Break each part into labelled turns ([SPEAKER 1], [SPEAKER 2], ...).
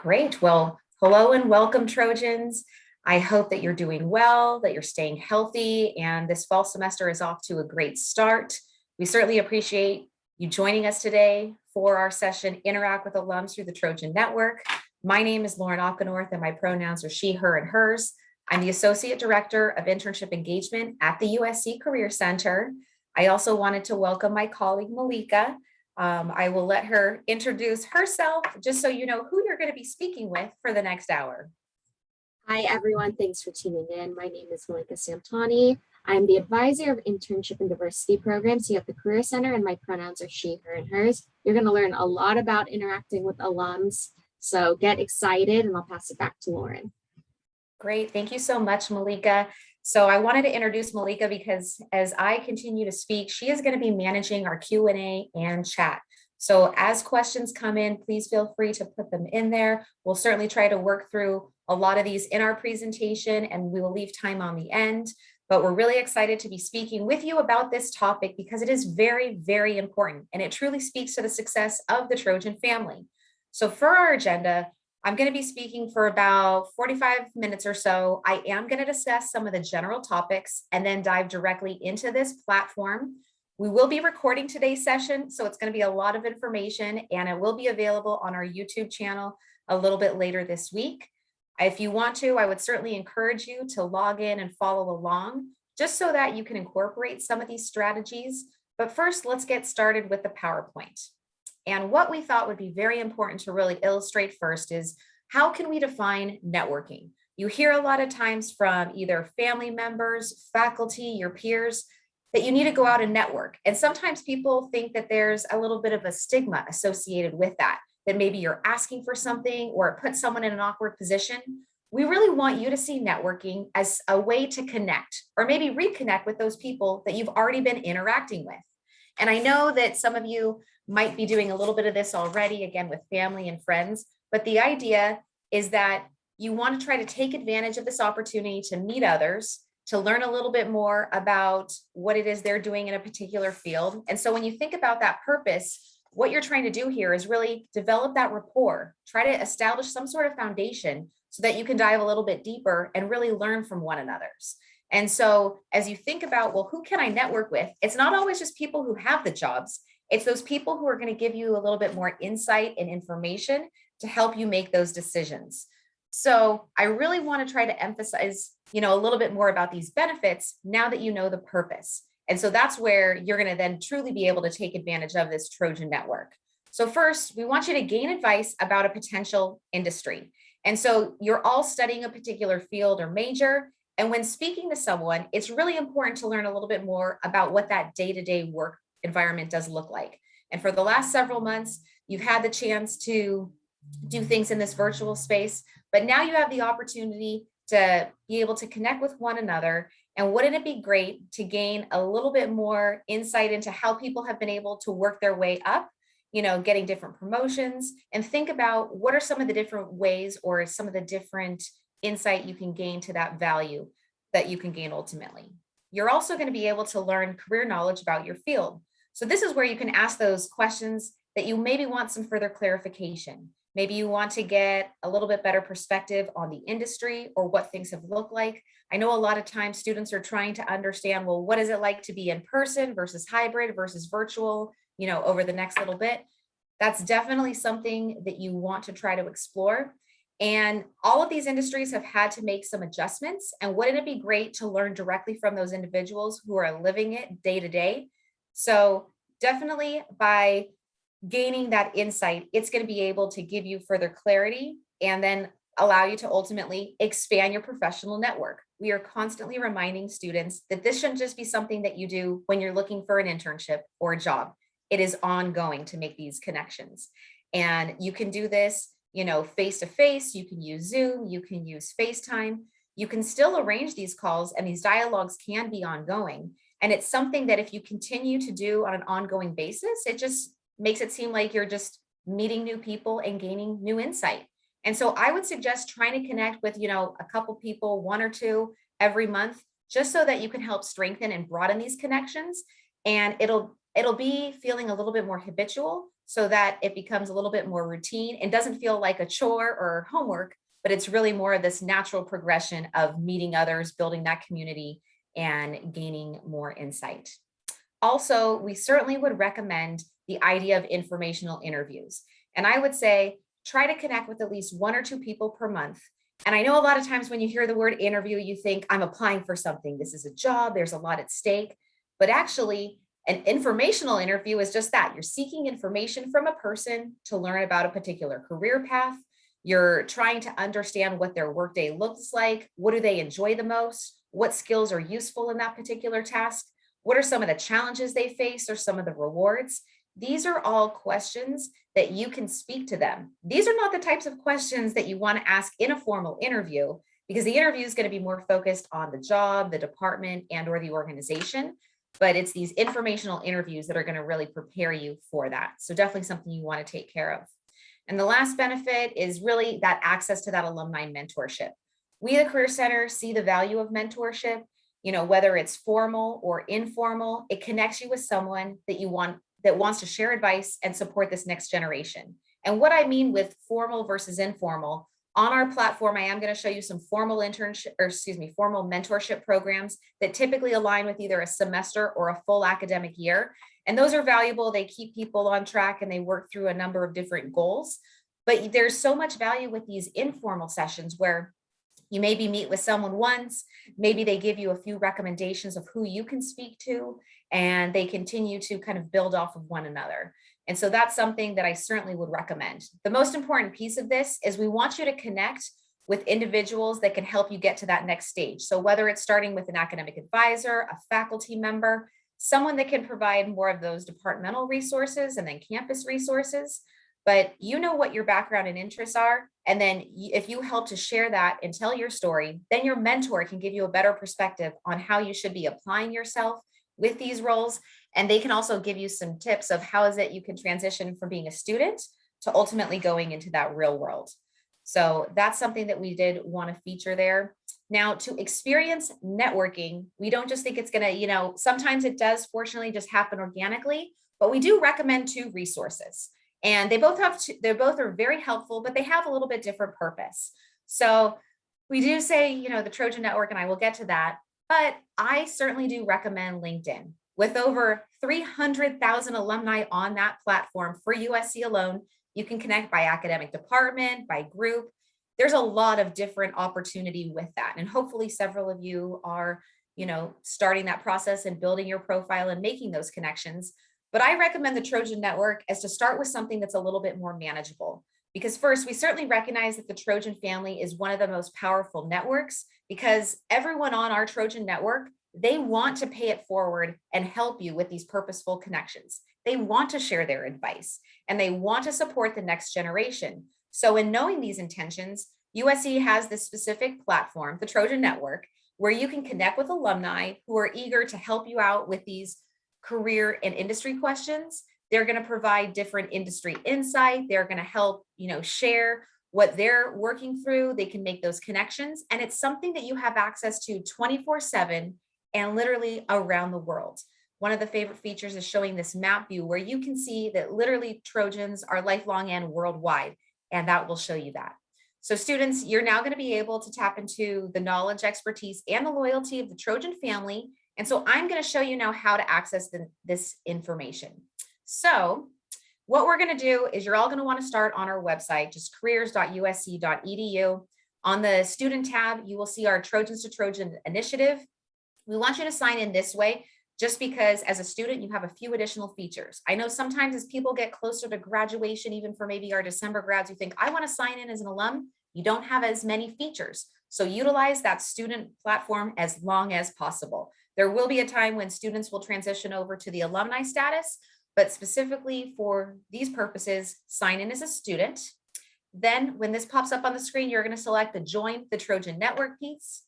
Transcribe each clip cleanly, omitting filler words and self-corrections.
[SPEAKER 1] Great. Well, hello and welcome, Trojans. I hope that you're doing well, that you're staying healthy, and this fall semester is off to a great start. We certainly appreciate you joining us today for our session, Interact with Alums through the Trojan Network. My name is Lauren Alkenorth, and my pronouns are she, her, and hers. I'm the Associate Director of Internship Engagement at the USC Career Center. I also wanted to welcome my colleague, Malika. I will let her introduce herself just so you know who you're going to be speaking with for the next hour.
[SPEAKER 2] Hi, everyone. Thanks for tuning in. My name is Malika Samtani. I'm the advisor of internship and diversity programs here at the Career Center, and my pronouns are she, her, and hers. You're going to learn a lot about interacting with alums. So get excited, and I'll pass it back to Lauren.
[SPEAKER 1] Great. Thank you so much, Malika. So I wanted to introduce Malika because as I continue to speak, she is going to be managing our Q&A and chat. So as questions come in, please feel free to put them in there. We'll certainly try to work through a lot of these in our presentation, and we will leave time on the end. But we're really excited to be speaking with you about this topic because it is very, very important, and it truly speaks to the success of the Trojan family. So for our agenda, I'm going to be speaking for about 45 minutes or so. I am going to discuss some of the general topics and then dive directly into this platform. We will be recording today's session, so it's going to be a lot of information, and it will be available on our YouTube channel a little bit later this week. If you want to, I would certainly encourage you to log in and follow along, just so that you can incorporate some of these strategies. But first, let's get started with the PowerPoint. And what we thought would be very important to really illustrate first is how can we define networking? You hear a lot of times from either family members, faculty, your peers, that you need to go out and network. And sometimes people think that there's a little bit of a stigma associated with that maybe you're asking for something or it puts someone in an awkward position. We really want you to see networking as a way to connect or maybe reconnect with those people that you've already been interacting with. And I know that some of you might be doing a little bit of this already, again, with family and friends, but the idea is that you want to try to take advantage of this opportunity to meet others, to learn a little bit more about what it is they're doing in a particular field. And so when you think about that purpose, what you're trying to do here is really develop that rapport, try to establish some sort of foundation so that you can dive a little bit deeper and really learn from one another's. And so as you think about, well, who can I network with? It's not always just people who have the jobs. It's those people who are going to give you a little bit more insight and information to help you make those decisions. So I really want to try to emphasize, a little bit more about these benefits now that you know the purpose. And so that's where you're going to then truly be able to take advantage of this Trojan network. So first, we want you to gain advice about a potential industry. And so you're all studying a particular field or major. And when speaking to someone, it's really important to learn a little bit more about what that day-to-day work environment does look like. And for the last several months, you've had the chance to do things in this virtual space, but now you have the opportunity to be able to connect with one another. And wouldn't it be great to gain a little bit more insight into how people have been able to work their way up, getting different promotions, and think about what are some of the different ways or some of the different insight you can gain to that value that you can gain ultimately. You're also going to be able to learn career knowledge about your field. So this is where you can ask those questions that you maybe want some further clarification. Maybe you want to get a little bit better perspective on the industry or what things have looked like. I know a lot of times students are trying to understand, well, what is it like to be in person versus hybrid versus virtual, over the next little bit. That's definitely something that you want to try to explore. And all of these industries have had to make some adjustments. And wouldn't it be great to learn directly from those individuals who are living it day to day? So definitely by gaining that insight, it's going to be able to give you further clarity and then allow you to ultimately expand your professional network. We are constantly reminding students that this shouldn't just be something that you do when you're looking for an internship or a job. It is ongoing to make these connections. And you can do this, face to face, you can use Zoom, you can use FaceTime, you can still arrange these calls, and these dialogues can be ongoing. And it's something that if you continue to do on an ongoing basis, it just makes it seem like you're just meeting new people and gaining new insight. And so I would suggest trying to connect with, a couple people, one or two every month, just so that you can help strengthen and broaden these connections. And it'll be feeling a little bit more habitual so that it becomes a little bit more routine and doesn't feel like a chore or homework, but it's really more of this natural progression of meeting others, building that community, and gaining more insight. Also, we certainly would recommend the idea of informational interviews. And I would say try to connect with at least one or two people per month. And I know a lot of times when you hear the word interview, you think I'm applying for something. This is a job, there's a lot at stake. But actually, an informational interview is just that. You're seeking information from a person to learn about a particular career path. You're trying to understand what their workday looks like. What do they enjoy the most? What skills are useful in that particular task? What are some of the challenges they face or some of the rewards? These are all questions that you can speak to them. These are not the types of questions that you want to ask in a formal interview, because the interview is going to be more focused on the job, the department, and or the organization. But it's these informational interviews that are going to really prepare you for that. So definitely something you want to take care of. And the last benefit is really that access to that alumni mentorship. We, the Career Center, see the value of mentorship. Whether it's formal or informal, it connects you with someone that wants to share advice and support this next generation. And what I mean with formal versus informal, on our platform, I am going to show you some formal formal mentorship programs that typically align with either a semester or a full academic year. And those are valuable. They keep people on track and they work through a number of different goals. But there's so much value with these informal sessions where you maybe meet with someone once, maybe they give you a few recommendations of who you can speak to, and they continue to kind of build off of one another. And so that's something that I certainly would recommend. The most important piece of this is we want you to connect with individuals that can help you get to that next stage. So whether it's starting with an academic advisor, a faculty member, someone that can provide more of those departmental resources and then campus resources, but you know what your background and interests are. And then if you help to share that and tell your story, then your mentor can give you a better perspective on how you should be applying yourself with these roles. And they can also give you some tips of how is it you can transition from being a student to ultimately going into that real world. So that's something that we did want to feature there. Now, to experience networking, we don't just think it's going to, sometimes it does fortunately just happen organically, but we do recommend two resources. And they both are very helpful, but they have a little bit different purpose. So we do say, the Trojan Network, and I will get to that, but I certainly do recommend LinkedIn. With over 300,000 alumni on that platform for USC alone, you can connect by academic department, by group. There's a lot of different opportunity with that. And hopefully several of you are, starting that process and building your profile and making those connections. But I recommend the Trojan Network as to start with something that's a little bit more manageable. Because first, we certainly recognize that the Trojan family is one of the most powerful networks, because everyone on our Trojan Network, they want to pay it forward and help you with these purposeful connections. They want to share their advice and they want to support the next generation. So in knowing these intentions, USC has this specific platform, the Trojan Network, where you can connect with alumni who are eager to help you out with these career and industry questions. They're going to provide different industry insight. They're going to help, share what they're working through. They can make those connections. And it's something that you have access to 24/7 and literally around the world. One of the favorite features is showing this map view where you can see that literally Trojans are lifelong and worldwide, and that will show you that. So students, you're now going to be able to tap into the knowledge, expertise, and the loyalty of the Trojan family. And so I'm going to show you now how to access this information. So what we're going to do is you're all going to want to start on our website, just careers.usc.edu. On the student tab, you will see our Trojans to Trojan initiative. We want you to sign in this way, just because as a student, you have a few additional features. I know sometimes as people get closer to graduation, even for maybe our December grads, you think, I want to sign in as an alum. You don't have as many features. So utilize that student platform as long as possible. There will be a time when students will transition over to the alumni status, but specifically for these purposes, sign in as a student. Then when this pops up on the screen, you're going to select the Join the Trojan Network piece.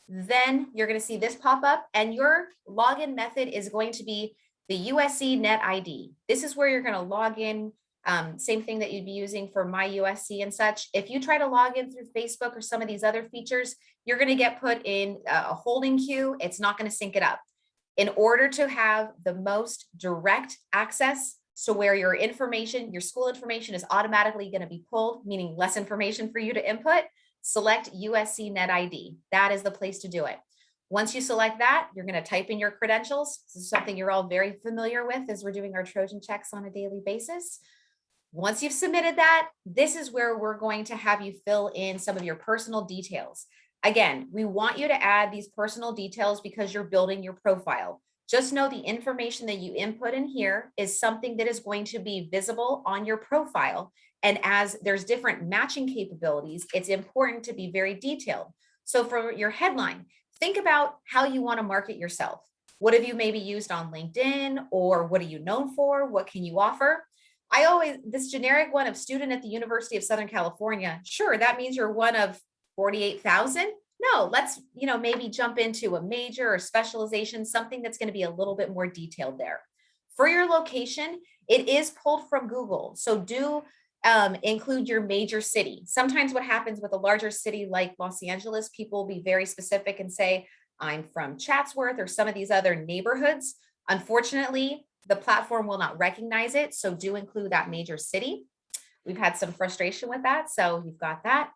[SPEAKER 1] Then you're going to see this pop up, and your login method is going to be the USC Netid. This is where you're going to log in. Same thing that you'd be using for My USC and such. If you try to log in through Facebook or some of these other features, you're going to get put in a holding queue. It's not going to sync it up. In order to have the most direct access So where your information, your school information is automatically going to be pulled, meaning less information for you to input, select USC Netid. That is the place to do it. Once you select that, you're going to type in your credentials. This is something you're all very familiar with as we're doing our Trojan checks on a daily basis. Once you've submitted that, this is where we're going to have you fill in some of your personal details. Again, we want you to add these personal details because you're building your profile. Just know the information that you input in here is something that is going to be visible on your profile. And as there's different matching capabilities, it's important to be very detailed. So for your headline, think about how you want to market yourself. What have you maybe used on LinkedIn, or what are you known for? What can you offer? This generic one of student at the University of Southern California, sure, that means you're one of 48,000. No, let's, maybe jump into a major or specialization, something that's going to be a little bit more detailed there. For your location, it is pulled from Google. So do include your major city. Sometimes what happens with a larger city like Los Angeles, people will be very specific and say, I'm from Chatsworth or some of these other neighborhoods. Unfortunately, the platform will not recognize it. So do include that major city. We've had some frustration with that. So you've got that.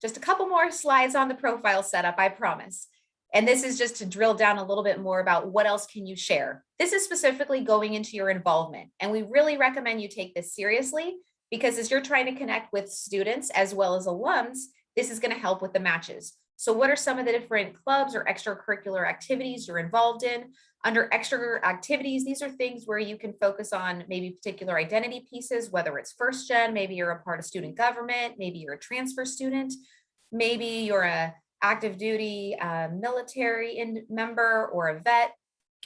[SPEAKER 1] Just a couple more slides on the profile setup, I promise. And this is just to drill down a little bit more about what else can you share. This is specifically going into your involvement. And we really recommend you take this seriously, because as you're trying to connect with students as well as alums, this is going to help with the matches. So what are some of the different clubs or extracurricular activities you're involved in? Under extra activities, these are things where you can focus on maybe particular identity pieces, whether it's first gen, maybe you're a part of student government, maybe you're a transfer student, maybe you're a active duty military member or a vet.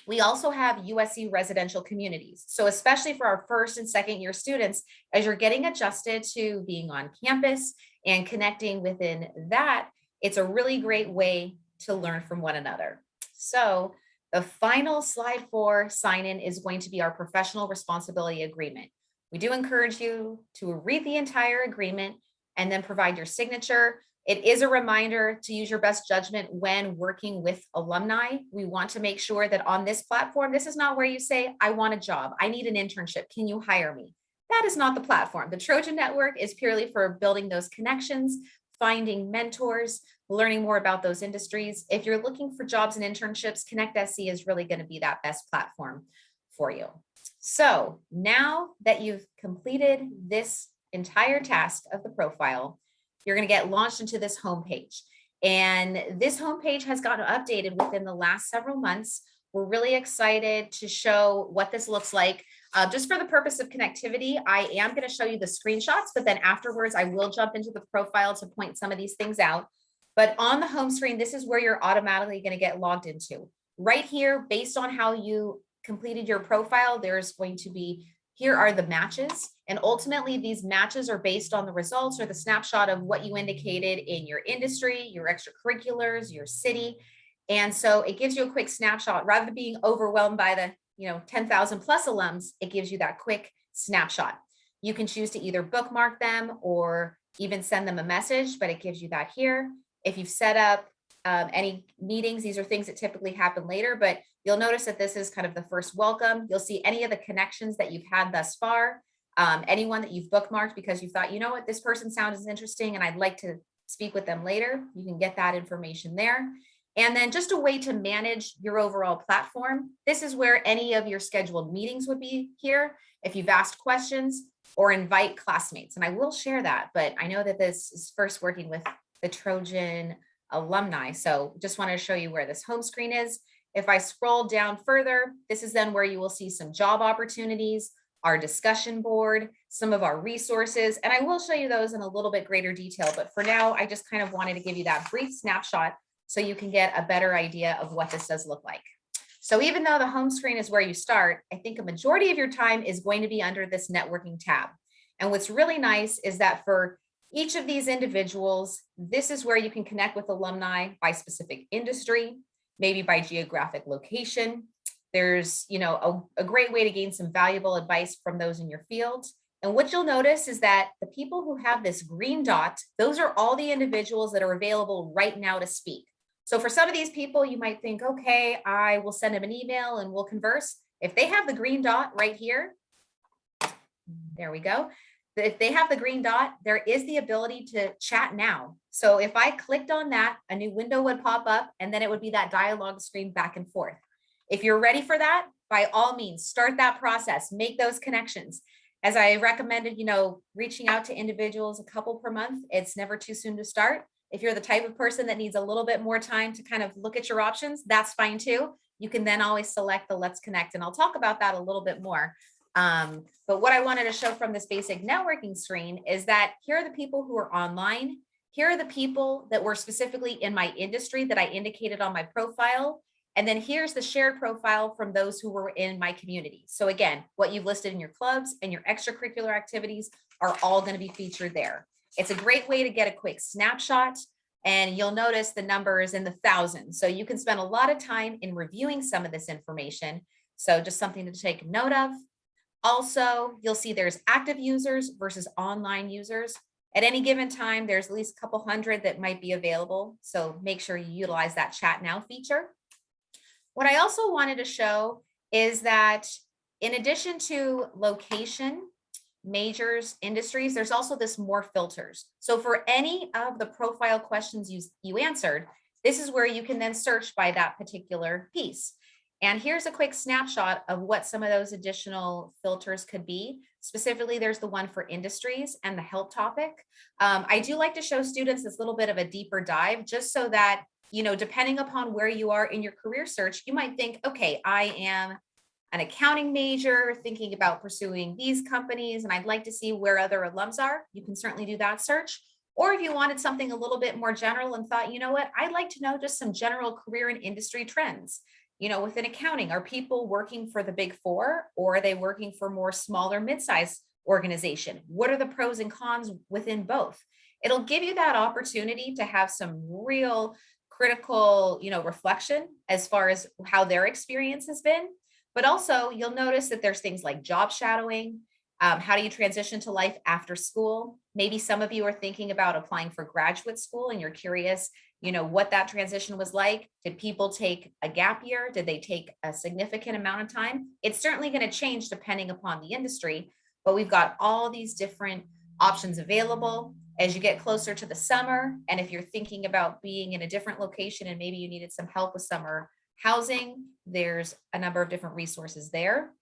[SPEAKER 1] We also have USC residential communities. So especially for our first and second year students, as you're getting adjusted to being on campus and connecting within that, it's a really great way to learn from one another. So the final slide for sign-in is going to be our professional responsibility agreement. We do encourage you to read the entire agreement and then provide your signature. It is a reminder to use your best judgment when working with alumni. We want to make sure that on this platform, this is not where you say, I want a job, I need an internship, can you hire me? That is not the platform. The Trojan Network is purely for building those connections, finding mentors, learning more about those industries. If you're looking for jobs and internships, ConnectSC is really going to be that best platform for you. So now that you've completed this entire task of the profile, you're going to get launched into this homepage. And this homepage has gotten updated within the last several months. We're really excited to show what this looks like. Just for the purpose of connectivity, I am going to show you the screenshots, but then afterwards I will jump into the profile to point some of these things out. But on the home screen, this is where you're automatically going to get logged into. Right here, based on how you completed your profile, there's going to be, here are the matches. And ultimately, these matches are based on the results or the snapshot of what you indicated in your industry, your extracurriculars, your city. And so it gives you a quick snapshot. Rather than being overwhelmed by the 10,000 plus alums, it gives you that quick snapshot. You can choose to either bookmark them or even send them a message, but it gives you that here. If you've set up any meetings, these are things that typically happen later, but you'll notice that this is kind of the first welcome. You'll see any of the connections that you've had thus far, anyone that you've bookmarked because you thought, you know what, this person sounds interesting and I'd like to speak with them later. You can get that information there. And then just a way to manage your overall platform. This is where any of your scheduled meetings would be here. If you've asked questions or invite classmates, and I will share that, but I know that this is first working with the Trojan alumni. So just wanted to show you where this home screen is. If I scroll down further, this is then where you will see some job opportunities, our discussion board, some of our resources, and I will show you those in a little bit greater detail. But for now, I just kind of wanted to give you that brief snapshot so you can get a better idea of what this does look like. So even though the home screen is where you start, I think a majority of your time is going to be under this networking tab. And what's really nice is that for each of these individuals, this is where you can connect with alumni by specific industry, maybe by geographic location. There's, a great way to gain some valuable advice from those in your field. And what you'll notice is that the people who have this green dot, those are all the individuals that are available right now to speak. So for some of these people, you might think, okay, I will send them an email and we'll converse. If they have the green dot right here, There we go. If they have the green dot, there is the ability to chat now. So if I clicked on that, a new window would pop up and then it would be that dialogue screen back and forth. If you're ready for that, by all means, start that process, make those connections. As I recommended, reaching out to individuals a couple per month, it's never too soon to start. If you're the type of person that needs a little bit more time to kind of look at your options, that's fine too. You can then always select the Let's Connect, and I'll talk about that a little bit more. But what I wanted to show from this basic networking screen is that here are the people who are online. Here are the people that were specifically in my industry that I indicated on my profile. And then here's the shared profile from those who were in my community. So again, what you've listed in your clubs and your extracurricular activities are all going to be featured there. It's a great way to get a quick snapshot, and you'll notice the numbers in the thousands. So you can spend a lot of time in reviewing some of this information. So just something to take note of. Also, you'll see there's active users versus online users. At any given time, there's at least a couple hundred that might be available. So make sure you utilize that chat now feature. What I also wanted to show is that in addition to location, majors, industries, there's also this more filters. So for any of the profile questions you answered, this is where you can then search by that particular piece. And here's a quick snapshot of what some of those additional filters could be. Specifically, there's the one for industries and the help topic. I do like to show students this little bit of a deeper dive, just so that, depending upon where you are in your career search, you might think, okay, I am an accounting major thinking about pursuing these companies, and I'd like to see where other alums are. You can certainly do that search. Or if you wanted something a little bit more general and thought, you know what, I'd like to know just some general career and industry trends. Within accounting, are people working for the big four, or are they working for more smaller mid-sized organization? What are the pros and cons within both? It'll give you that opportunity to have some real critical, reflection as far as how their experience has been. But also you'll notice that there's things like job shadowing. How do you transition to life after school? Maybe some of you are thinking about applying for graduate school and you're curious, what that transition was like. Did people take a gap year? Did they take a significant amount of time? It's certainly going to change depending upon the industry, but we've got all these different options available as you get closer to the summer. And if you're thinking about being in a different location and maybe you needed some help with summer housing, there's a number of different resources there.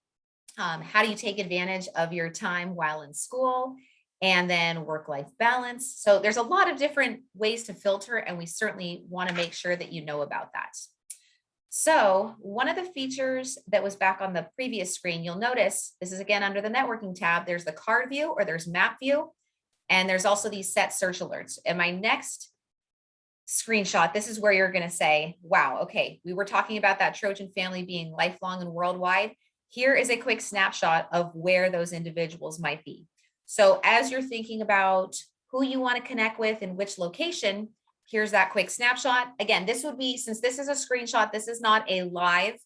[SPEAKER 1] How do you take advantage of your time while in school? And then work-life balance. So there's a lot of different ways to filter, and we certainly want to make sure that you know about that. So one of the features that was back on the previous screen, you'll notice, this is again under the networking tab, there's the card view or there's map view, and there's also these set search alerts. And my next screenshot, this is where you're going to say, wow, okay, we were talking about that Trojan family being lifelong and worldwide. Here is a quick snapshot of where those individuals might be. So as you're thinking about who you want to connect with and which location, here's that quick snapshot. Again, this would be, since this is a screenshot, this is not a live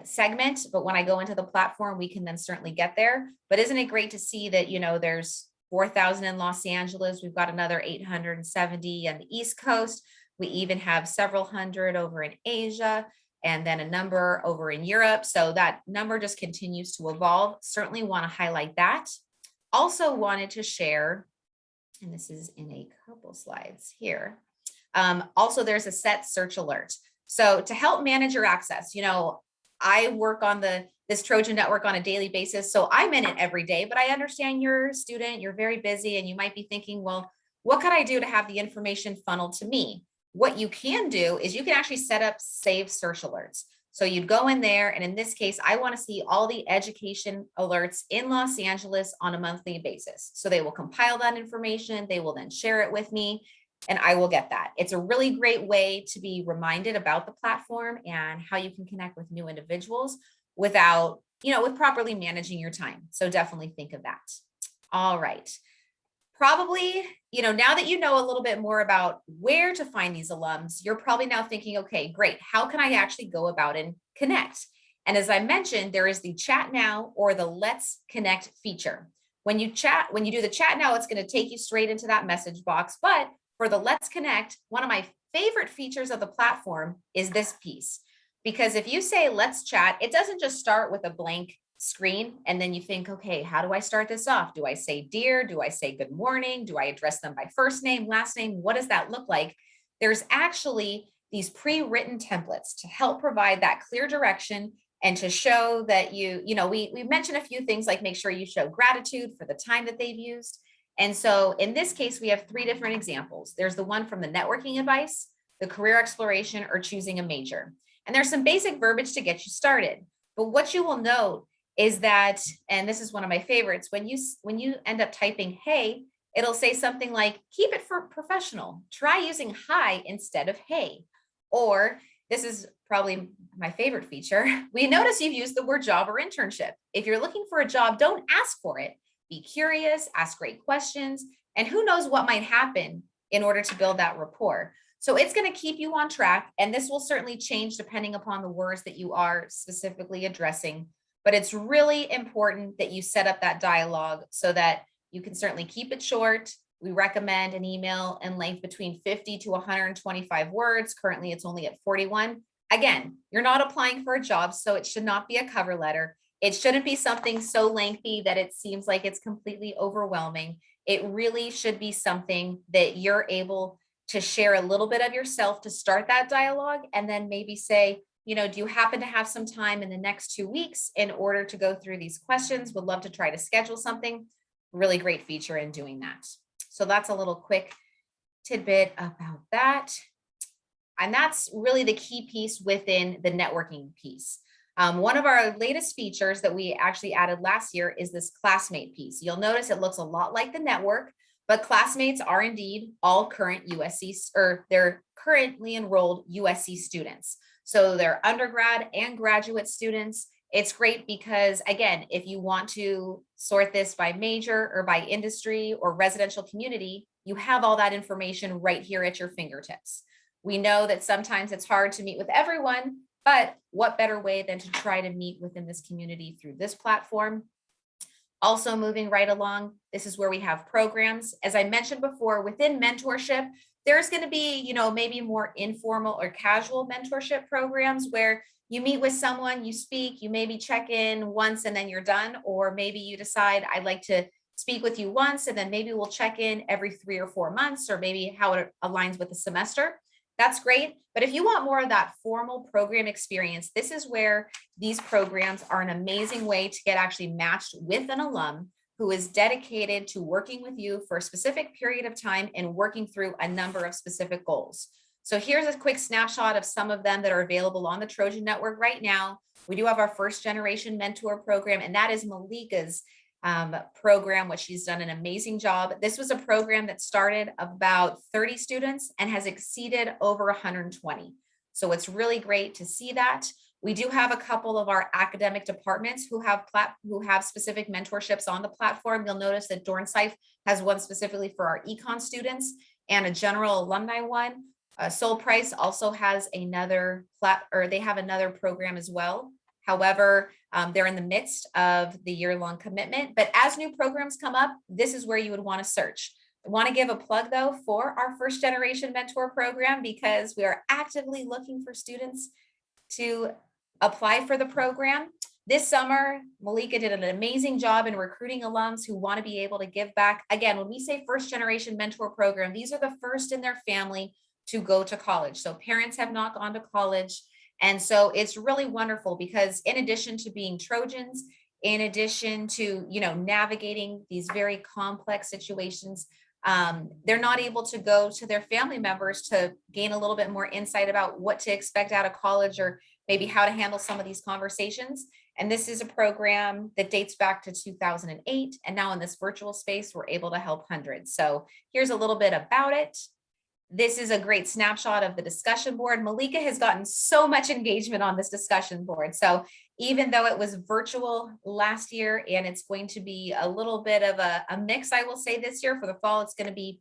[SPEAKER 1] segment, but when I go into the platform, we can then certainly get there. But isn't it great to see that, there's 4,000 in Los Angeles. We've got another 870 on the East Coast. We even have several hundred over in Asia, and then a number over in Europe. So that number just continues to evolve. Certainly want to highlight that. Also wanted to share, and this is in a couple slides here. Also, there's a set search alert. So to help manage your access, I work on this Trojan Network on a daily basis. So I'm in it every day, but I understand you're a student, you're very busy, and you might be thinking, well, what could I do to have the information funneled to me? What you can do is you can actually set up save search alerts. So you'd go in there, and in this case, I want to see all the education alerts in Los Angeles on a monthly basis. So they will compile that information, they will then share it with me, and I will get that. It's a really great way to be reminded about the platform and how you can connect with new individuals without, with properly managing your time. So definitely think of that. All right. Probably, now that you know a little bit more about where to find these alums, you're probably now thinking, okay, great. How can I actually go about and connect? And as I mentioned, there is the chat now or the let's connect feature. When you do the chat now, it's going to take you straight into that message box. But for the let's connect, one of my favorite features of the platform is this piece. Because if you say let's chat, it doesn't just start with a blank screen and then you think, okay, how do I start this off? Do I say dear? Do I say good morning? Do I address them by first name, last name? What does that look like? There's actually these pre-written templates to help provide that clear direction and to show that we mentioned a few things like make sure you show gratitude for the time that they've used. And so in this case, we have 3 different examples. There's the one from the networking advice, the career exploration, or choosing a major. And there's some basic verbiage to get you started. But what you will note is that, and this is one of my favorites, when you end up typing, hey, it'll say something like, keep it for professional. Try using hi instead of hey. Or this is probably my favorite feature. We notice you've used the word job or internship. If you're looking for a job, don't ask for it. Be curious, ask great questions, and who knows what might happen in order to build that rapport. So it's going to keep you on track, and this will certainly change depending upon the words that you are specifically addressing. But it's really important that you set up that dialogue so that you can certainly keep it short. We recommend an email in length between 50 to 125 words. Currently, it's only at 41. Again, you're not applying for a job, so it should not be a cover letter. It shouldn't be something so lengthy that it seems like it's completely overwhelming. It really should be something that you're able to share a little bit of yourself to start that dialogue, and then maybe say, do you happen to have some time in the next 2 weeks in order to go through these questions? Would love to try to schedule something. Really great feature in doing that. So that's a little quick tidbit about that. And that's really the key piece within the networking piece. One of our latest features that we actually added last year is this classmate piece. You'll notice it looks a lot like the network, but classmates are indeed all current USC, or they're currently enrolled USC students. So they're undergrad and graduate students. It's great because, again, if you want to sort this by major or by industry or residential community, you have all that information right here at your fingertips. We know that sometimes it's hard to meet with everyone, but what better way than to try to meet within this community through this platform? Also moving right along, this is where we have programs. As I mentioned before, within mentorship, there's going to be, maybe more informal or casual mentorship programs where you meet with someone, you speak, you maybe check in once and then you're done. Or maybe you decide I'd like to speak with you once and then maybe we'll check in every 3 or 4 months, or maybe how it aligns with the semester. That's great. But if you want more of that formal program experience, this is where these programs are an amazing way to get actually matched with an alum who is dedicated to working with you for a specific period of time and working through a number of specific goals. So here's a quick snapshot of some of them that are available on the Trojan Network right now. We do have our first generation mentor program, and that is Malika's program, which she's done an amazing job. This was a program that started about 30 students and has exceeded over 120. So it's really great to see that. We do have a couple of our academic departments who have specific mentorships on the platform. You'll notice that Dornsife has one specifically for our econ students and a general alumni one. Soul Price also has another they have another program as well. However, they're in the midst of the year-long commitment. But as new programs come up, this is where you would want to search. I want to give a plug, though, for our first generation mentor program because we are actively looking for students to apply for the program. This summer, Malika did an amazing job in recruiting alums who want to be able to give back. Again, when we say first generation mentor program, these are the first in their family to go to college. So parents have not gone to college. And so it's really wonderful because in addition to being Trojans, in addition to, navigating these very complex situations, they're not able to go to their family members to gain a little bit more insight about what to expect out of college or maybe how to handle some of these conversations. And this is a program that dates back to 2008. And now in this virtual space, we're able to help hundreds. So here's a little bit about it. This is a great snapshot of the discussion board. Malika has gotten so much engagement on this discussion board. So even though it was virtual last year and it's going to be a little bit of a mix, I will say this year for the fall, it's going to be,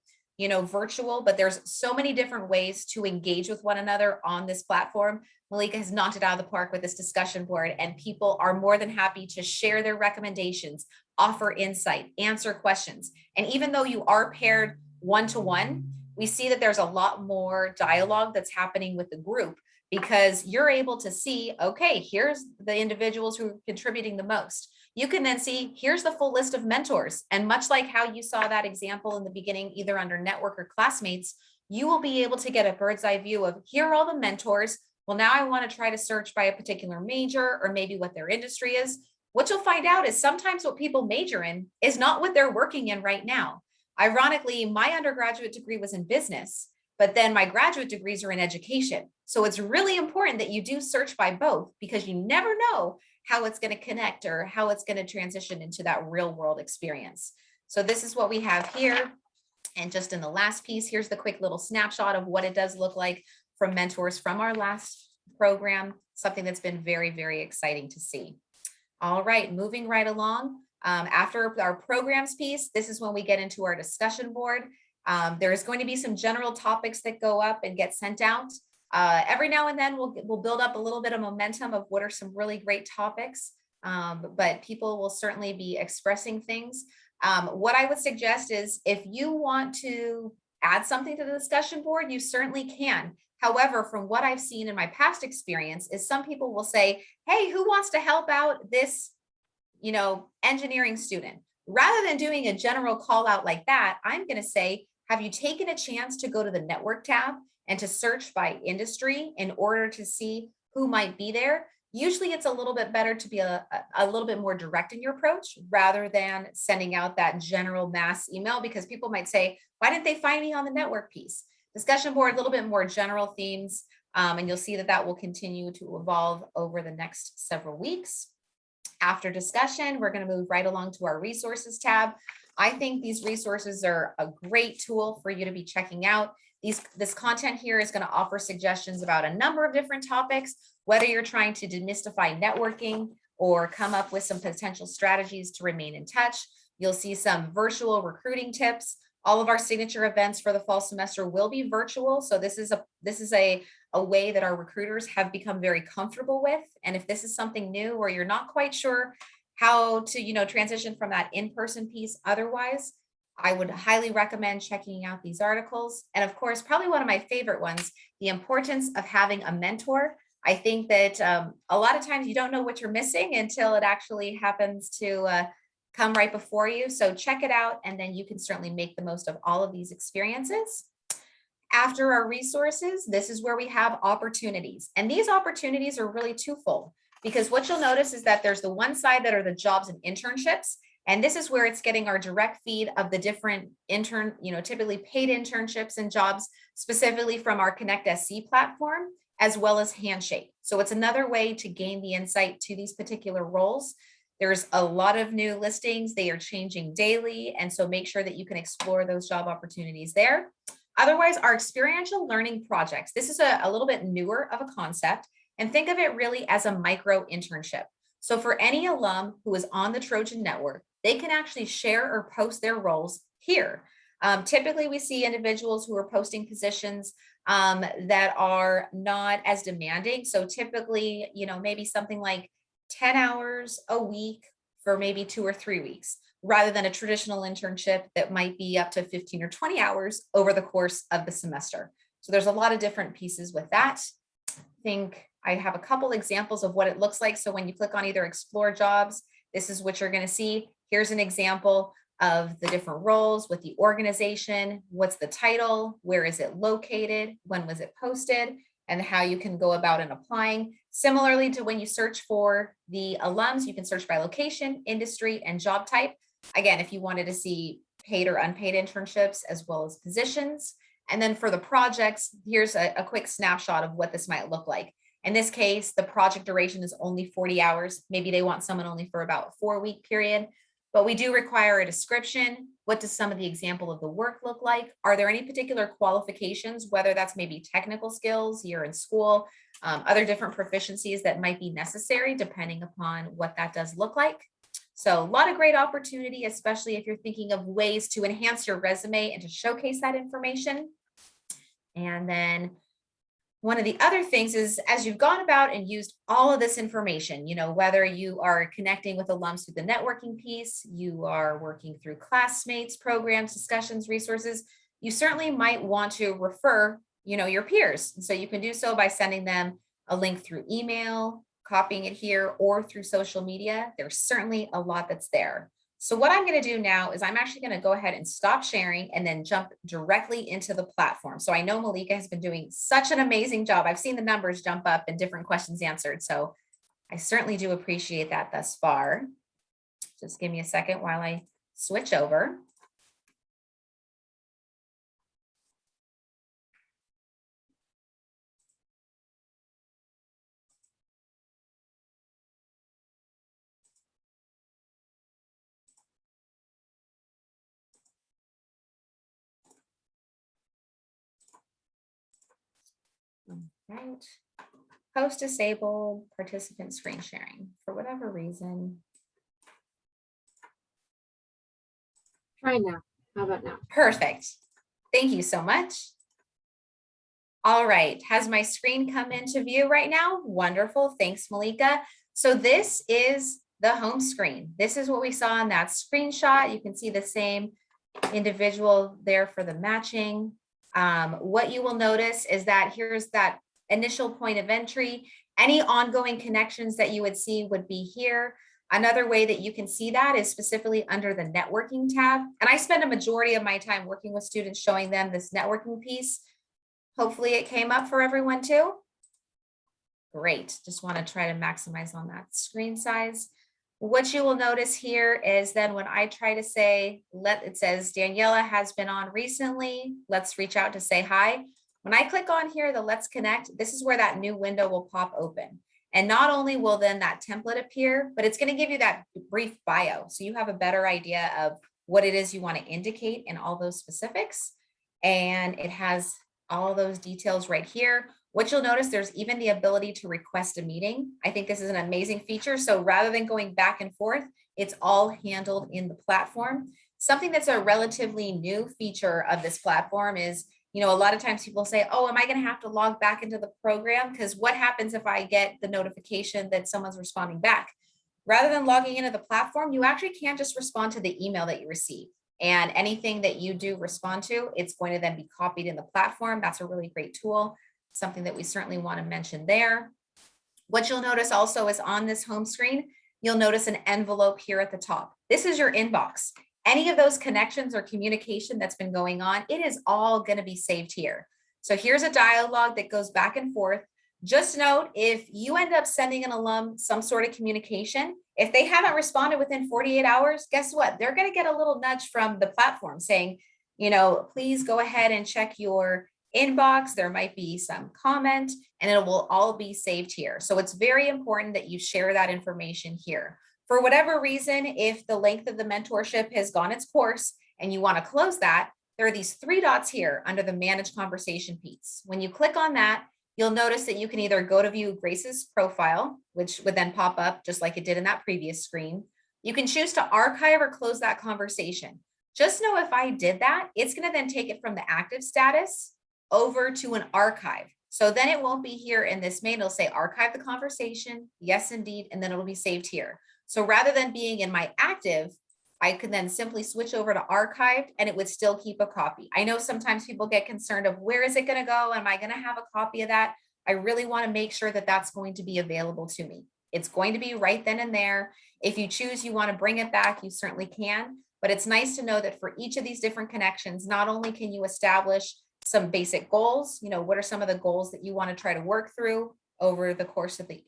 [SPEAKER 1] virtual, but there's so many different ways to engage with one another on this platform. Malika has knocked it out of the park with this discussion board, and people are more than happy to share their recommendations, offer insight, answer questions. And even though you are paired one-to-one, we see that there's a lot more dialogue that's happening with the group because you're able to see, okay, here's the individuals who are contributing the most. you can then see, here's the full list of mentors. And much like how you saw that example in the beginning, either under network or classmates, you will be able to get a bird's eye view of, here are all the mentors. Well, now I want to try to search by a particular major or maybe what their industry is. What you'll find out is sometimes what people major in is not what they're working in right now. Ironically, my undergraduate degree was in business, but then my graduate degrees are in education. So it's really important that you do search by both, because you never know how it's going to connect or how it's going to transition into that real world experience. So this is what we have here. And just in the last piece, here's the quick little snapshot of what it does look like from mentors from our last program, something that's been very, very exciting to see. All right, moving right along. After our programs piece, this is when we get into our discussion board. There's going to be some general topics that go up and get sent out. Every now and then we'll build up a little bit of momentum of what are some really great topics, but people will certainly be expressing things. What I would suggest is, if you want to add something to the discussion board, you certainly can. However, from what I've seen in my past experience is some people will say, hey, who wants to help out this, engineering student? Rather than doing a general call out like that, I'm going to say, have you taken a chance to go to the network tab and to search by industry in order to see who might be there? Usually it's a little bit better to be a little bit more direct in your approach rather than sending out that general mass email, because people might say, why didn't they find me on the network piece? Discussion board, a little bit more general themes, and you'll see that that will continue to evolve over the next several weeks. After discussion, we're going to move right along to our resources tab. I think these resources are a great tool for you to be checking out. This content here is going to offer suggestions about a number of different topics, whether you're trying to demystify networking or come up with some potential strategies to remain in touch. You'll see some virtual recruiting tips. All of our signature events for the fall semester will be virtual. So this is a way that our recruiters have become very comfortable with. And if this is something new or you're not quite sure how to, transition from that in-person piece otherwise, I would highly recommend checking out these articles. And of course, probably one of my favorite ones, the importance of having a mentor. I think that a lot of times you don't know what you're missing until it actually happens to come right before you. So check it out, and then you can certainly make the most of all of these experiences. After our resources, this is where we have opportunities. And these opportunities are really twofold, because what you'll notice is that there's the one side that are the jobs and internships. And this is where it's getting our direct feed of the different typically paid internships and jobs, specifically from our Connect SC platform, as well as Handshake. So it's another way to gain the insight to these particular roles. There's a lot of new listings. They are changing daily. And so make sure that you can explore those job opportunities there. Otherwise, our experiential learning projects. This is a little bit newer of a concept, and think of it really as a micro internship. So for any alum who is on the Trojan Network, they can actually share or post their roles here. Typically, we see individuals who are posting positions that are not as demanding. So typically, maybe something like 10 hours a week for maybe 2 or 3 weeks, rather than a traditional internship that might be up to 15 or 20 hours over the course of the semester. So there's a lot of different pieces with that. I think I have a couple examples of what it looks like. So when you click on either explore jobs, this is what you're going to see. Here's an example of the different roles with the organization, what's the title, where is it located, when was it posted, and how you can go about and applying. Similarly to when you search for the alums, you can search by location, industry, and job type. Again, if you wanted to see paid or unpaid internships as well as positions. And then for the projects, here's a quick snapshot of what this might look like. In this case, the project duration is only 40 hours. Maybe they want someone only for about a 4-week period, but we do require a description. What does some of the example of the work look like? Are there any particular qualifications, whether that's maybe technical skills, you're in school, other different proficiencies that might be necessary depending upon what that does look like. So a lot of great opportunity, especially if you're thinking of ways to enhance your resume and to showcase that information. And then one of the other things is, as you've gone about and used all of this information, whether you are connecting with alums through the networking piece, you are working through classmates, programs, discussions, resources, you certainly might want to refer, your peers. And so you can do so by sending them a link through email, copying it here or through social media, there's certainly a lot that's there. So what I'm going to do now is I'm actually going to go ahead and stop sharing and then jump directly into the platform. So I know Malika has been doing such an amazing job. I've seen the numbers jump up and different questions answered. So I certainly do appreciate that thus far. Just give me a second while I switch over. All right. Host disabled, participant screen sharing for whatever reason.
[SPEAKER 2] Try now. How about now?
[SPEAKER 1] Perfect. Thank you so much. All right, has my screen come into view right now? Wonderful, thanks Malika. So this is the home screen. This is what we saw in that screenshot. You can see the same individual there for the matching. What you will notice is that here's that initial point of entry. Any ongoing connections that you would see would be here. Another way that you can see that is specifically under the networking tab. And I spend a majority of my time working with students showing them this networking piece. Hopefully it came up for everyone too. Great, just want to try to maximize on that screen size. What you will notice here is then when I try to say, it says Daniela has been on recently. Let's reach out to say hi. When I click on here, the let's connect, this is where that new window will pop open. And not only will then that template appear, but it's going to give you that brief bio. So you have a better idea of what it is you want to indicate in all those specifics. And it has all those details right here. What you'll notice, there's even the ability to request a meeting. I think this is an amazing feature. So rather than going back and forth, it's all handled in the platform. Something that's a relatively new feature of this platform is, a lot of times people say, oh, am I going to have to log back into the program? Because what happens if I get the notification that someone's responding back? Rather than logging into the platform, you actually can't just respond to the email that you receive. And anything that you do respond to, it's going to then be copied in the platform. That's a really great tool, something that we certainly want to mention there. What you'll notice also is on this home screen, you'll notice an envelope here at the top. This is your inbox. Any of those connections or communication that's been going on, it is all going to be saved here. So here's a dialogue that goes back and forth. Just note, if you end up sending an alum some sort of communication, if they haven't responded within 48 hours, guess what? They're going to get a little nudge from the platform saying, please go ahead and check your inbox. There might be some comment and it will all be saved here. So it's very important that you share that information here. For whatever reason, if the length of the mentorship has gone its course and you want to close that, there are these 3 dots here under the manage conversation piece. When you click on that, you'll notice that you can either go to view Grace's profile, which would then pop up just like it did in that previous screen. You can choose to archive or close that conversation. Just know if I did that, it's going to then take it from the active status over to an archive. So then it won't be here in this main, it'll say archive the conversation. Yes, indeed. And then it'll be saved here. So rather than being in my active, I could then simply switch over to archived and it would still keep a copy. I know sometimes people get concerned of where is it going to go? Am I going to have a copy of that? I really want to make sure that that's going to be available to me. It's going to be right then and there. If you choose, you want to bring it back, you certainly can. But it's nice to know that for each of these different connections, not only can you establish some basic goals, what are some of the goals that you want to try to work through over the course of the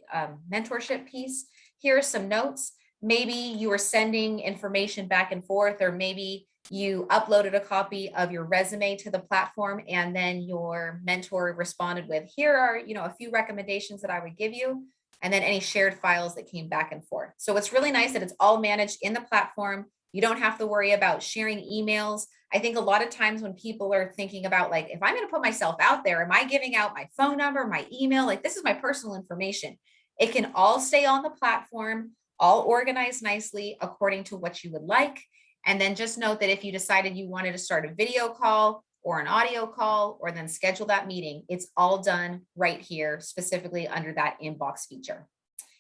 [SPEAKER 1] mentorship piece. Here are some notes. Maybe you were sending information back and forth, or maybe you uploaded a copy of your resume to the platform and then your mentor responded with, here are, a few recommendations that I would give you, and then any shared files that came back and forth. So it's really nice that it's all managed in the platform. You don't have to worry about sharing emails. I think a lot of times when people are thinking about like, if I'm going to put myself out there, am I giving out my phone number, my email? Like this is my personal information. It can all stay on the platform, all organized nicely according to what you would like. And then just note that if you decided you wanted to start a video call or an audio call, or then schedule that meeting, it's all done right here, specifically under that inbox feature.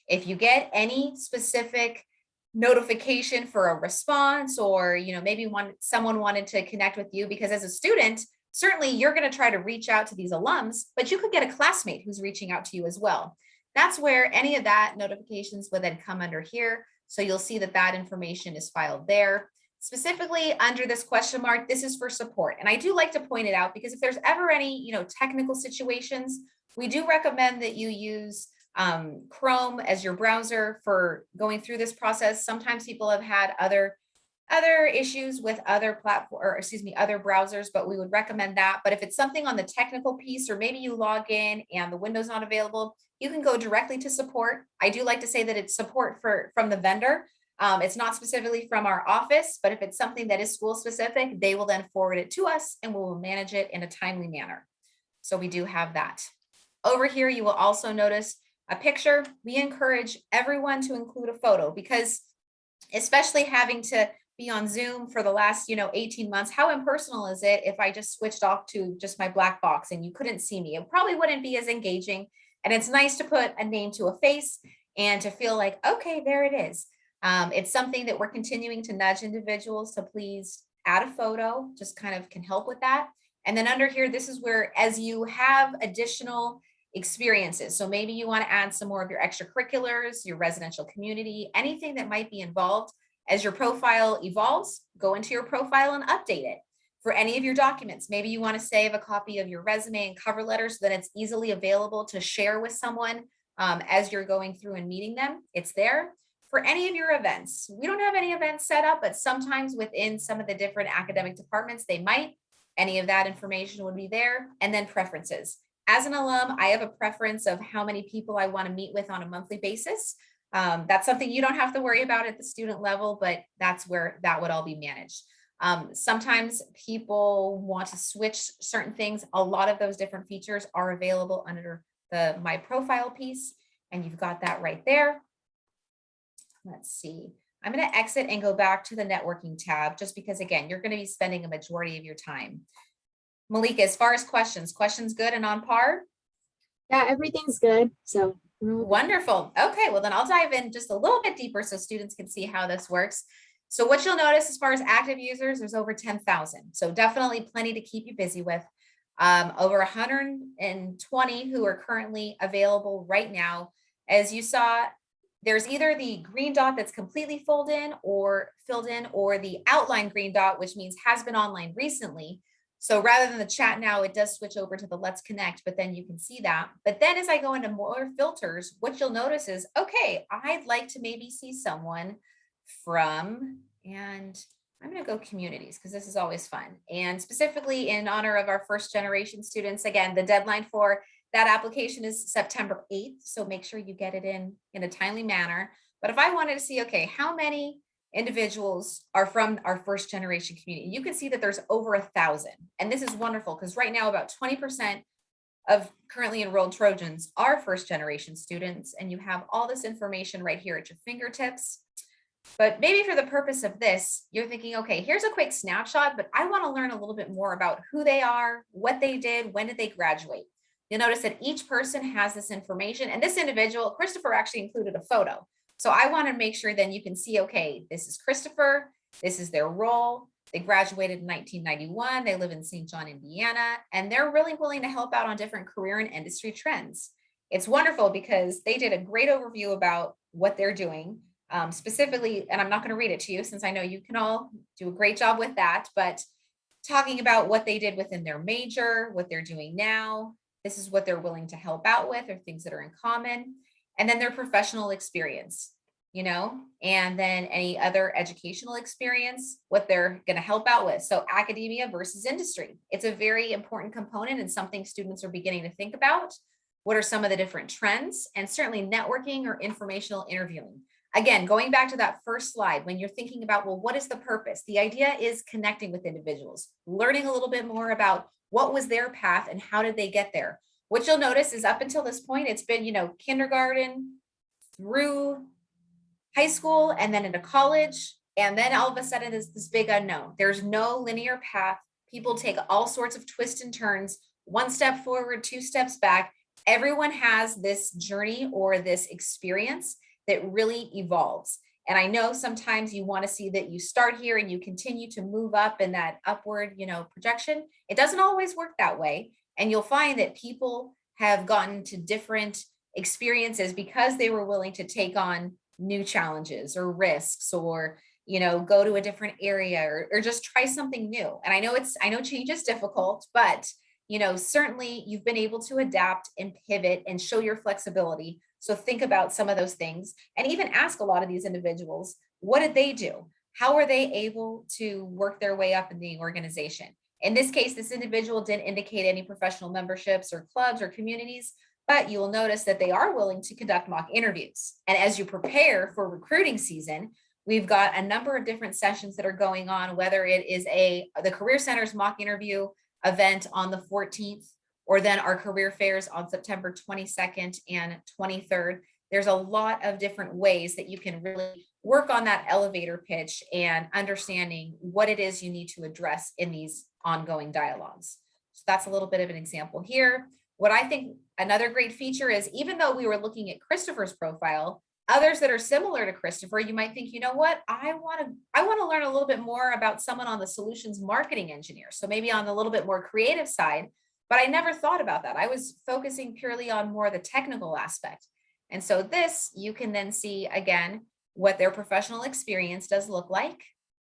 [SPEAKER 1] If you get any specific notification for a response, or maybe someone wanted to connect with you, because as a student, certainly you're going to try to reach out to these alums, but you could get a classmate who's reaching out to you as well. That's where any of that notifications would then come under here. So you'll see that that information is filed there. Specifically under this question mark, this is for support. And I do like to point it out because if there's ever any, technical situations, we do recommend that you use Chrome as your browser for going through this process. Sometimes people have had other issues with other other browsers, but we would recommend that. But if it's something on the technical piece, or maybe you log in and the window's not available, you can go directly to support. I do like to say that it's support from the vendor. It's not specifically from our office, but if it's something that is school specific, they will then forward it to us and we will manage it in a timely manner. So we do have that. Over here, you will also notice a picture. We encourage everyone to include a photo because especially having to be on Zoom for the last, 18 months, how impersonal is it if I just switched off to just my black box and you couldn't see me? It probably wouldn't be as engaging. And it's nice to put a name to a face and to feel like, okay, there it is. It's something that we're continuing to nudge individuals to please add a photo, just kind of can help with that. And then under here, this is where as you have additional experiences, so maybe you want to add some more of your extracurriculars, your residential community, anything that might be involved, as your profile evolves, go into your profile and update it. For any of your documents, maybe you want to save a copy of your resume and cover letter so that it's easily available to share with someone as you're going through and meeting them. It's there. For any of your events, we don't have any events set up, but sometimes within some of the different academic departments, they might. Any of that information would be there. And then preferences. As an alum, I have a preference of how many people I want to meet with on a monthly basis. That's something you don't have to worry about at the student level, but that's where that would all be managed. Sometimes people want to switch certain things. A lot of those different features are available under the My Profile piece, and you've got that right there. Let's see. I'm going to exit and go back to the networking tab, just because, again, you're going to be spending a majority of your time. Malika, as far as questions good and on par?
[SPEAKER 2] Yeah, everything's good. So
[SPEAKER 1] wonderful. Okay, well then I'll dive in just a little bit deeper so students can see how this works. So what you'll notice as far as active users, there's over 10,000. So definitely plenty to keep you busy with. Over 120 who are currently available right now. As you saw, there's either the green dot that's completely filled in, or the outline green dot, which means has been online recently. So rather than the chat now, it does switch over to the Let's Connect, but then you can see that. But then as I go into more filters, what you'll notice is, okay, I'd like to maybe see someone from, and I'm going to go communities because this is always fun. And specifically in honor of our first generation students, again, the deadline for that application is September 8th. So make sure you get it in a timely manner. But if I wanted to see, okay, how many individuals are from our first generation community, you can see that there's over 1,000. And this is wonderful because right now about 20% of currently enrolled Trojans are first generation students, and you have all this information right here at your fingertips. But maybe for the purpose of this, you're thinking, okay, here's a quick snapshot, but I want to learn a little bit more about who they are, what they did, when did they graduate. You'll notice that each person has this information, and this individual, Christopher, actually included a photo. So I want to make sure then you can see, okay, this is Christopher, this is their role. They graduated in 1991. They live in St. John, Indiana, and they're really willing to help out on different career and industry trends. It's wonderful because they did a great overview about what they're doing specifically, and I'm not going to read it to you since I know you can all do a great job with that, but talking about what they did within their major, what they're doing now, this is what they're willing to help out with, or things that are in common. And then their professional experience, and then any other educational experience, what they're going to help out with. So academia versus industry. It's a very important component and something students are beginning to think about. What are some of the different trends? And certainly networking or informational interviewing. Again, going back to that first slide, when you're thinking about, well, what is the purpose? The idea is connecting with individuals, learning a little bit more about what was their path and how did they get there. What you'll notice is up until this point, it's been, kindergarten through high school and then into college. And then all of a sudden it's this big unknown. There's no linear path. People take all sorts of twists and turns, one step forward, two steps back. Everyone has this journey or this experience that really evolves. And I know sometimes you want to see that you start here and you continue to move up in that upward, projection. It doesn't always work that way. And you'll find that people have gotten to different experiences because they were willing to take on new challenges or risks, or go to a different area, or just try something new. And I know change is difficult, but certainly you've been able to adapt and pivot and show your flexibility. So think about some of those things and even ask a lot of these individuals, what did they do? How are they able to work their way up in the organization? In this case, this individual didn't indicate any professional memberships or clubs or communities, but you will notice that they are willing to conduct mock interviews. And as you prepare for recruiting season, we've got a number of different sessions that are going on, whether it is the Career Center's mock interview event on the 14th, or then our career fairs on September 22nd and 23rd. There's a lot of different ways that you can really work on that elevator pitch and understanding what it is you need to address in these ongoing dialogues. So that's a little bit of an example here. What I think another great feature is, even though we were looking at Christopher's profile, others that are similar to Christopher, you might think, you know what, I want to learn a little bit more about someone on the solutions marketing engineer. So maybe on the little bit more creative side, but I never thought about that. I was focusing purely on more the technical aspect. And so this, you can then see again, what their professional experience does look like.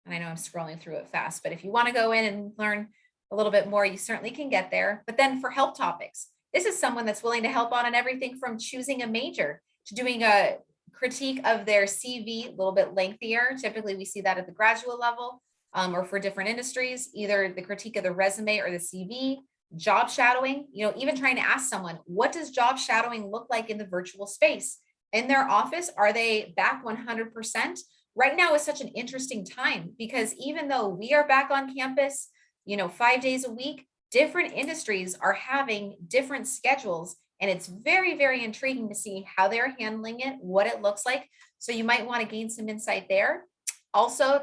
[SPEAKER 1] And I know I'm scrolling through it fast, but if you want to go in and learn a little bit more, you certainly can get there. But then for help topics, this is someone that's willing to help on everything from choosing a major to doing a critique of their CV, a little bit lengthier. Typically, we see that at the graduate level, or for different industries, either the critique of the resume or the CV, job shadowing, even trying to ask someone, what does job shadowing look like in the virtual space? In their office, are they back 100%? Right now is such an interesting time because even though we are back on campus, 5 days a week, different industries are having different schedules. And it's very, very intriguing to see how they're handling it, what it looks like. So you might want to gain some insight there. Also,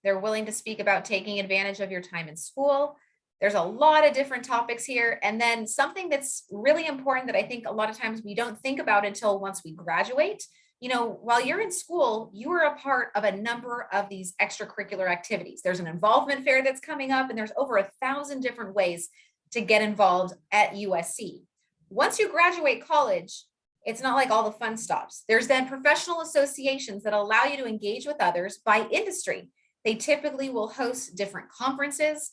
[SPEAKER 1] they're willing to speak about taking advantage of your time in school. There's a lot of different topics here. And then something that's really important that I think a lot of times we don't think about until once we graduate. While you're in school, you are a part of a number of these extracurricular activities. There's an involvement fair that's coming up, and there's over 1,000 different ways to get involved at USC. Once you graduate college, it's not like all the fun stops. There's then professional associations that allow you to engage with others by industry. They typically will host different conferences.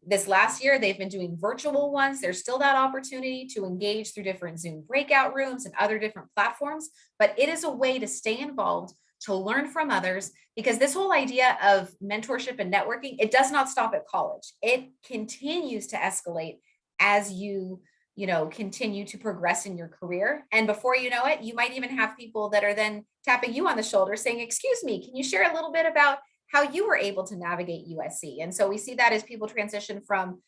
[SPEAKER 1] This last year, they've been doing virtual ones. There's still that opportunity to engage through different Zoom breakout rooms and other different platforms, but it is a way to stay involved, to learn from others, because this whole idea of mentorship and networking, it does not stop at college. It continues to escalate as you continue to progress in your career. And before you know it, you might even have people that are then tapping you on the shoulder saying, excuse me, can you share a little bit about how you were able to navigate USC? And so we see that as people transition from,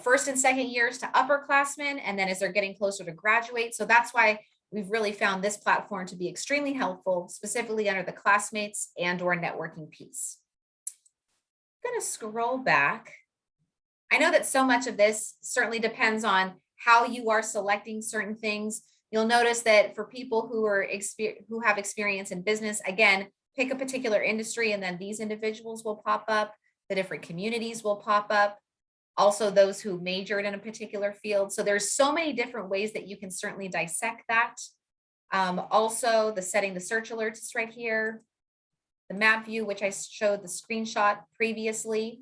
[SPEAKER 1] first and second years to upperclassmen, and then as they're getting closer to graduate. So that's why we've really found this platform to be extremely helpful, specifically under the classmates and or networking piece. I'm going to scroll back. I know that so much of this certainly depends on how you are selecting certain things. You'll notice that for people who have experience in business, again, pick a particular industry, and then these individuals will pop up. The different communities will pop up. Also, those who majored in a particular field. So there's so many different ways that you can certainly dissect that. Also, the setting the search alerts is right here. The map view, which I showed the screenshot previously.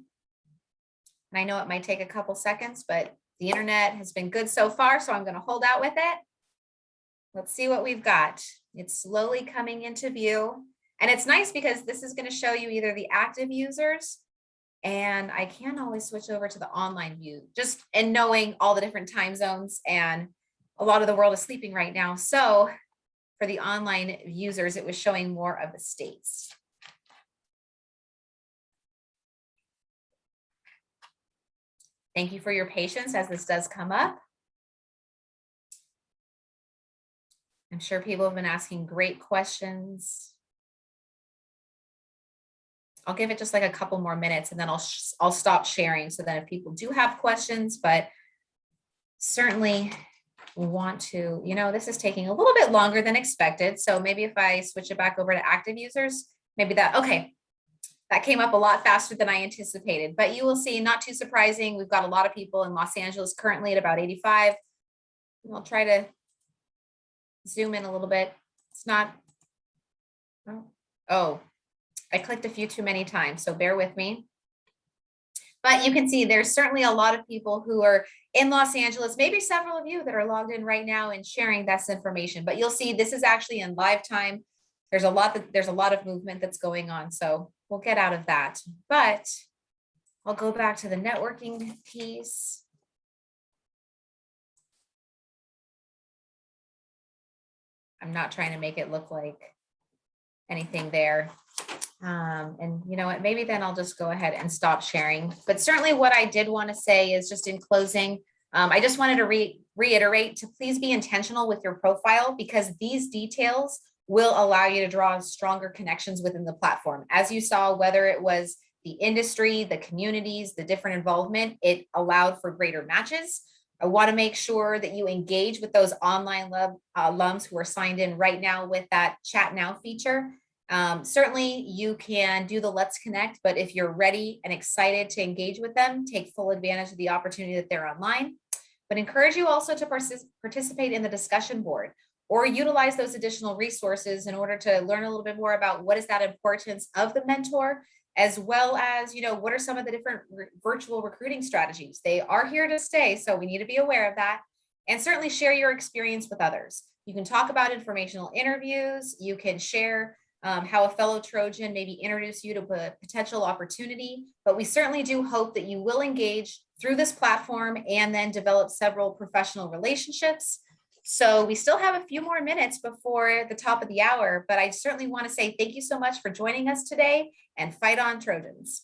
[SPEAKER 1] And I know it might take a couple seconds, but the internet has been good so far, so I'm going to hold out with it. Let's see what we've got. It's slowly coming into view. And it's nice because this is going to show you either the active users, and I can always switch over to the online view, just in knowing all the different time zones, and a lot of the world is sleeping right now. So for the online users, it was showing more of the states. Thank you for your patience as this does come up. I'm sure people have been asking great questions. I'll give it just like a couple more minutes, and then I'll stop sharing so that if people do have questions, but certainly want to, this is taking a little bit longer than expected. So maybe if I switch it back over to active users, maybe okay. That came up a lot faster than I anticipated, but you will see, not too surprising. We've got a lot of people in Los Angeles currently at about 85. I'll try to zoom in a little bit. It's not, oh, I clicked a few too many times, so bear with me. But you can see there's certainly a lot of people who are in Los Angeles, maybe several of you that are logged in right now and sharing this information, but you'll see this is actually in live time. There's a lot of movement that's going on. So we'll get out of that, but I'll go back to the networking piece. I'm not trying to make it look like anything there. And you know what, maybe then I'll just go ahead and stop sharing. But certainly what I did want to say is just in closing, I just wanted to reiterate to please be intentional with your profile, because these details will allow you to draw stronger connections within the platform. As you saw, whether it was the industry, the communities, the different involvement, it allowed for greater matches. I want to make sure that you engage with those online alums who are signed in right now with that chat now feature. Certainly you can do the let's connect, but if you're ready and excited to engage with them, take full advantage of the opportunity that they're online. But encourage you also to participate in the discussion board or utilize those additional resources in order to learn a little bit more about what is that importance of the mentor, as well as, you know, what are some of the different virtual recruiting strategies. They are here to stay, so we need to be aware of that. And certainly share your experience with others. You can talk about informational interviews. You can share how a fellow Trojan maybe introduce you to a potential opportunity, but we certainly do hope that you will engage through this platform and then develop several professional relationships. So we still have a few more minutes before the top of the hour, but I certainly want to say thank you so much for joining us today, and fight on, Trojans.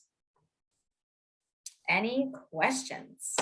[SPEAKER 1] Any questions?